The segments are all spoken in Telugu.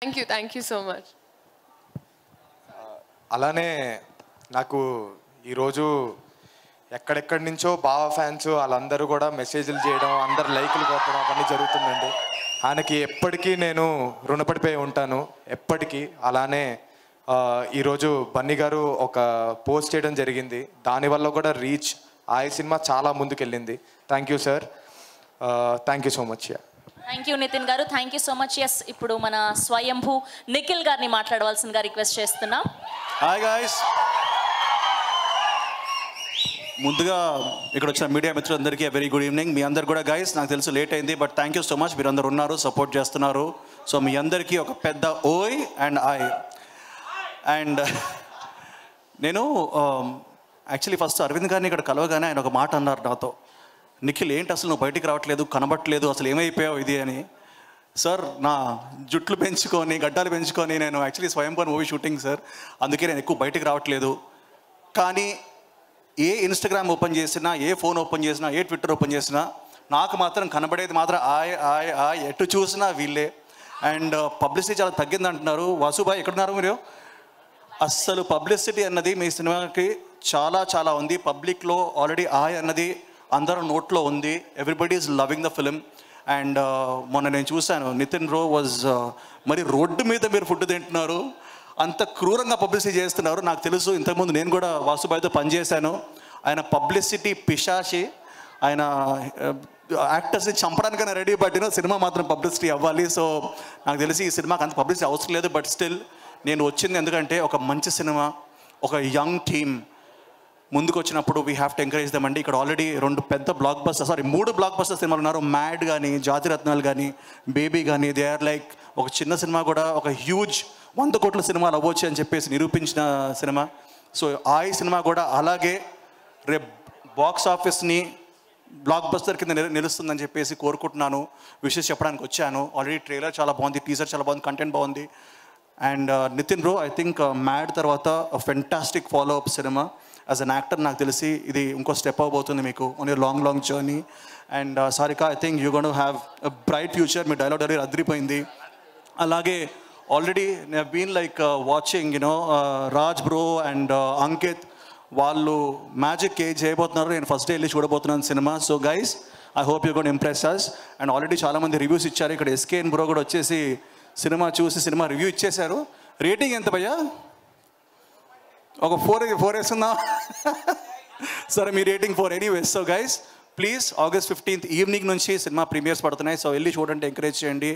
Thank you so much. అలానే నాకు ఈరోజు ఎక్కడెక్కడి నుంచో బావ ఫ్యాన్స్ వాళ్ళందరూ కూడా మెసేజ్లు చేయడం, అందరు లైకులు కొట్టడం అవన్నీ జరుగుతుందండి. ఆయనకి ఎప్పటికీ నేను రుణపడిపోయి ఉంటాను, ఎప్పటికీ. అలానే ఈరోజు బన్నీ గారు ఒక పోస్ట్ చేయడం జరిగింది, దానివల్ల కూడా రీచ్ ఆ సినిమా చాలా ముందుకెళ్ళింది. Thank you sir, thank you so much. Thank you Nithin గారు, thank you so much. Yes, ఇప్పుడు మన స్వయంభూ నిఖిల్ గారిని మాట్లాడవలసిందిగా రిక్వెస్ట్ చేస్తున్నాం. హాయ్ గాయ్స్, ముందుగా ఇక్కడ వచ్చిన మీడియా మిత్రులందరికీ వెరీ గుడ్ ఈవినింగ్. మీ అందరు కూడా గైస్, నాకు తెలుసు లేట్ అయింది, but thank you so much. మీరు అందరు ఉన్నారు, సపోర్ట్ చేస్తున్నారు. సో మీ అందరికీ ఒక పెద్ద ఓయ్ అండ్ ఐ. అండ్ నేను యాక్చువల్లీ ఫస్ట్ అరవింద్ గారిని ఇక్కడ కలవగానే ఆయన ఒక మాట అన్నారు నాతో, నిఖిల్ ఏంటి అసలు నువ్వు బయటికి రావట్లేదు, కనబట్టలేదు, అసలు ఏమైపోయావు ఇది అని. సార్, నా జుట్లు పెంచుకొని గడ్డాలు పెంచుకొని నేను యాక్చువల్లీ స్వయంభూ మూవీ షూటింగ్ సార్, అందుకే నేను ఎక్కువ బయటికి రావట్లేదు. కానీ ఏ ఇన్స్టాగ్రామ్ ఓపెన్ చేసినా, ఏ ఫోన్ ఓపెన్ చేసినా, ఏ ట్విట్టర్ ఓపెన్ చేసినా నాకు మాత్రం కనబడేది మాత్రం ఆయ్ ఎటు చూసినా వీళ్ళే. అండ్ పబ్లిసిటీ చాలా తగ్గింది అంటున్నారు. వాసుబాయ్ ఎక్కడున్నారు మీరు? అస్సలు పబ్లిసిటీ అన్నది మీ సినిమాకి చాలా చాలా ఉంది. పబ్లిక్లో ఆల్రెడీ ఆయ్ అన్నది అందరూ నోట్లో ఉంది. Everybody is loving the film. And మొన్న నేను చూశాను, నితిన్ బ్రో వాజ్ మరి రోడ్డు మీద మీరు ఫుడ్ తింటున్నారు, అంత క్రూరంగా పబ్లిసిటీ చేస్తున్నారు. నాకు తెలుసు, ఇంతకుముందు నేను కూడా వాసుబాయ్తో పనిచేశాను. ఆయన పబ్లిసిటీ పిశాచి. ఆయన యాక్టర్స్ని చంపడానికైనా రెడీ, పట్టిన సినిమా మాత్రం పబ్లిసిటీ అవ్వాలి. సో నాకు తెలిసి ఈ సినిమాకి అంత పబ్లిసిటీ అవసరం లేదు. బట్ స్టిల్ నేను వచ్చింది ఎందుకంటే ఒక మంచి సినిమా, ఒక యంగ్ టీమ్ ముందుకు వచ్చినప్పుడు we have to encourage dum అండి. ఇక్కడ ఆల్రెడీ 3 బ్లాక్ బస్టర్ సినిమాలు ఉన్నారు. మ్యాడ్ కానీ, జాతిరత్నాలు కానీ, బేబీ కానీ. దే ఆర్ లైక్ ఒక చిన్న సినిమా కూడా ఒక హ్యూజ్ 100 కోట్ల సినిమాలు అవ్వచ్చు అని చెప్పేసి నిరూపించిన సినిమా. సో ఆ సినిమా కూడా అలాగే రేపు బాక్స్ ఆఫీస్ని బ్లాక్ బస్టర్ కింద నిలుస్తుందని చెప్పేసి కోరుకుంటున్నాను. విషెస్ చెప్పడానికి వచ్చాను. ఆల్రెడీ ట్రైలర్ చాలా బాగుంది, టీజర్ చాలా బాగుంది, కంటెంట్ బాగుంది. And Nithin bro, I think mad తర్వాత ఫెంటాస్టిక్ ఫాలో అప్ సినిమా. యాజ్ అన్ యాక్టర్ నాకు తెలిసి ఇది ఇంకో స్టెప్ అవ్వబోతుంది మీకు on your long journey. And Sarika, I think you gonna have a bright future. మీ డైలాగ్ డైరీ అదిరిపోయింది. అలాగే ఆల్రెడీ నేను been like watching you know Raj bro and Ankit, వాళ్ళు మ్యాజిక్ చేయబోతున్నారు. నేను ఫస్ట్ డే వెళ్ళి చూడబోతున్నాను సినిమా. So guys, I hope you gonna impress us. And already చాలామంది రివ్యూస్ ఇచ్చారు. ఇక్కడ ఎస్కేఎన్ బ్రో కూడా వచ్చేసి సినిమా చూసి సినిమా రివ్యూ ఇచ్చేశారు. రేటింగ్ ఎంత భయ్యా? ఒక 4 వేస్తుందా? సరే, మీ rating 4 anyways. So guys, please August 15th evening నుంచి సినిమా ప్రీమియర్స్ పడుతున్నాయి. సో వెళ్ళి చూడండి, ఎంకరేజ్ చేయండి.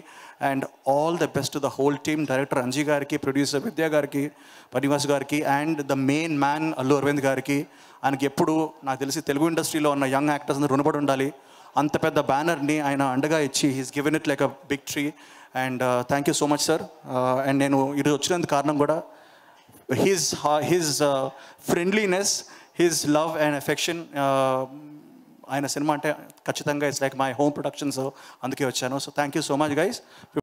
And all the best to the whole team, director Anji గారికి, ప్రొడ్యూసర్ విద్యా గారికి, పనివాస్ గారికి, and the main man Allu Aravind గారికి. ఆయనకి ఎప్పుడు నాకు తెలిసి తెలుగు ఇండస్ట్రీలో ఉన్న యంగ్ యాక్టర్స్ అందరూ రుణపడి ఉండాలి. అంత పెద్ద బ్యానర్ని ఆయన అండగా ఇచ్చి he's given it like a big tree. And thank you so much sir. And నేను ఈరోజు వచ్చినందుకు కారణం కూడా his friendliness, his love and affection. ఆయన సినిమా అంటే ఖచ్చితంగా it's like my home productions, అందుకే వచ్చాను. So thank you so much guys.